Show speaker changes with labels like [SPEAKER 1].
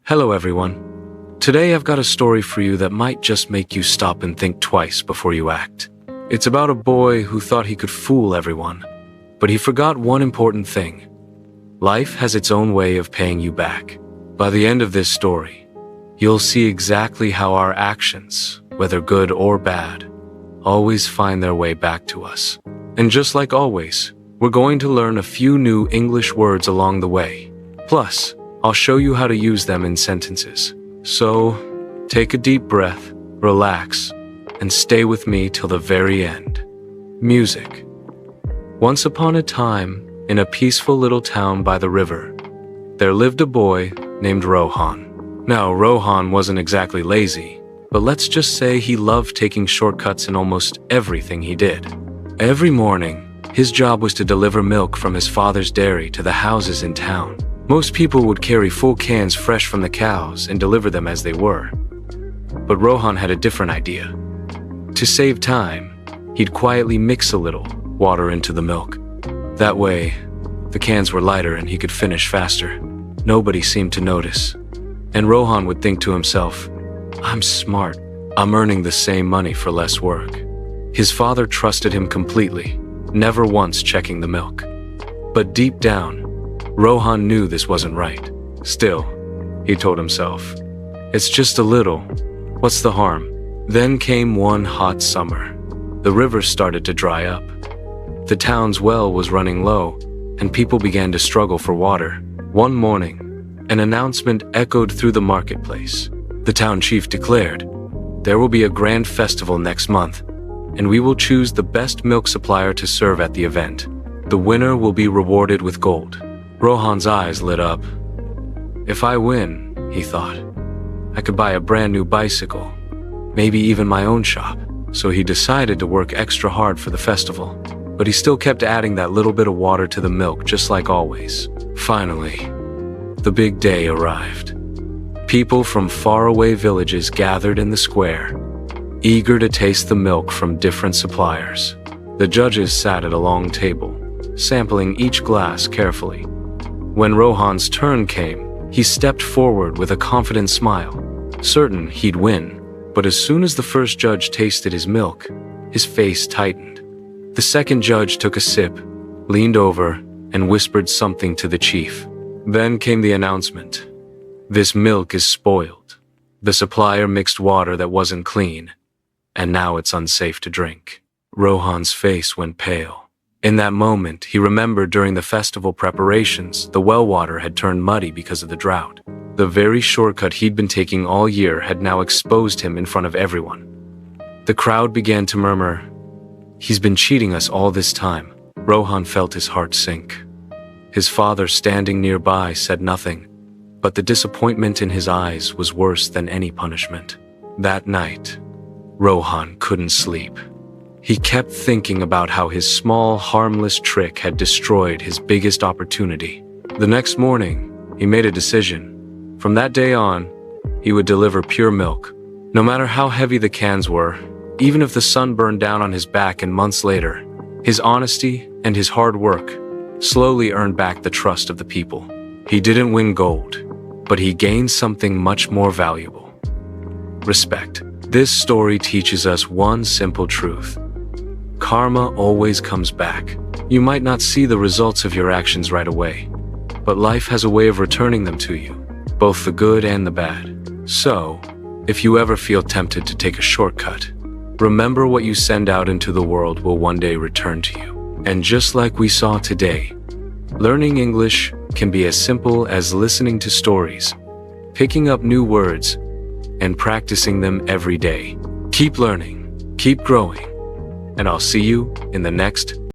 [SPEAKER 1] Hello everyone. Today I've got a story for you that might just make you stop and think twice before you act. It's about a boy who thought he could fool everyone, but he forgot one important thing. Life has its own way of paying you back. By the end of this story, you'll see exactly how our actions, whether good or bad, always find their way back to us. And just like always, we're going to learn a few new English words along the way. Plus, I'll show you how to use them in sentences. So, take a deep breath, relax, and stay with me till the very end. Music. Once upon a time, in a peaceful little town by the river, there lived a boy named Rohan. Now, Rohan wasn't exactly lazy, but let's just say he loved taking shortcuts in almost everything he did. Every morning, his job was to deliver milk from his father's dairy to the houses in town. Most people would carry full cans fresh from the cows and deliver them as they were. But Rohan had a different idea. To save time, he'd quietly mix a little water into the milk. That way, the cans were lighter and he could finish faster. Nobody seemed to notice. And Rohan would think to himself, "I'm smart. I'm earning the same money for less work." His father trusted him completely, never once checking the milk. But deep down, Rohan knew this wasn't right. Still, he told himself, "It's just a little. What's the harm?" Then came one hot summer. The river started to dry up. The town's well was running low, and people began to struggle for water. One morning, an announcement echoed through the marketplace. The town chief declared, "There will be a grand festival next month, and we will choose the best milk supplier to serve at the event. The winner will be rewarded with gold." Rohan's eyes lit up. "If I win," he thought, "I could buy a brand new bicycle, maybe even my own shop." So he decided to work extra hard for the festival. But he still kept adding that little bit of water to the milk, just like always. Finally, the big day arrived. People from faraway villages gathered in the square, eager to taste the milk from different suppliers. The judges sat at a long table, sampling each glass carefully. When Rohan's turn came, he stepped forward with a confident smile, certain he'd win. But as soon as the first judge tasted his milk, his face tightened. The second judge took a sip, leaned over, and whispered something to the chief. Then came the announcement. "This milk is spoiled. The supplier mixed water that wasn't clean, and now it's unsafe to drink." Rohan's face went pale. In that moment, he remembered during the festival preparations, the well water had turned muddy because of the drought. The very shortcut he'd been taking all year had now exposed him in front of everyone. The crowd began to murmur, "He's been cheating us all this time." Rohan felt his heart sink. His father, standing nearby, said nothing, but the disappointment in his eyes was worse than any punishment. That night, Rohan couldn't sleep. He kept thinking about how his small, harmless trick had destroyed his biggest opportunity. The next morning, he made a decision. From that day on, he would deliver pure milk, no matter how heavy the cans were, even if the sun burned down on his back. And months later, his honesty and his hard work slowly earned back the trust of the people. He didn't win gold, but he gained something much more valuable: respect. This story teaches us one simple truth. Karma always comes back. You might not see the results of your actions right away, but life has a way of returning them to you, both the good and the bad. So, if you ever feel tempted to take a shortcut, remember what you send out into the world will one day return to you. And just like we saw today, learning English can be as simple as listening to stories, picking up new words, and practicing them every day. Keep learning, keep growing, and I'll see you in the next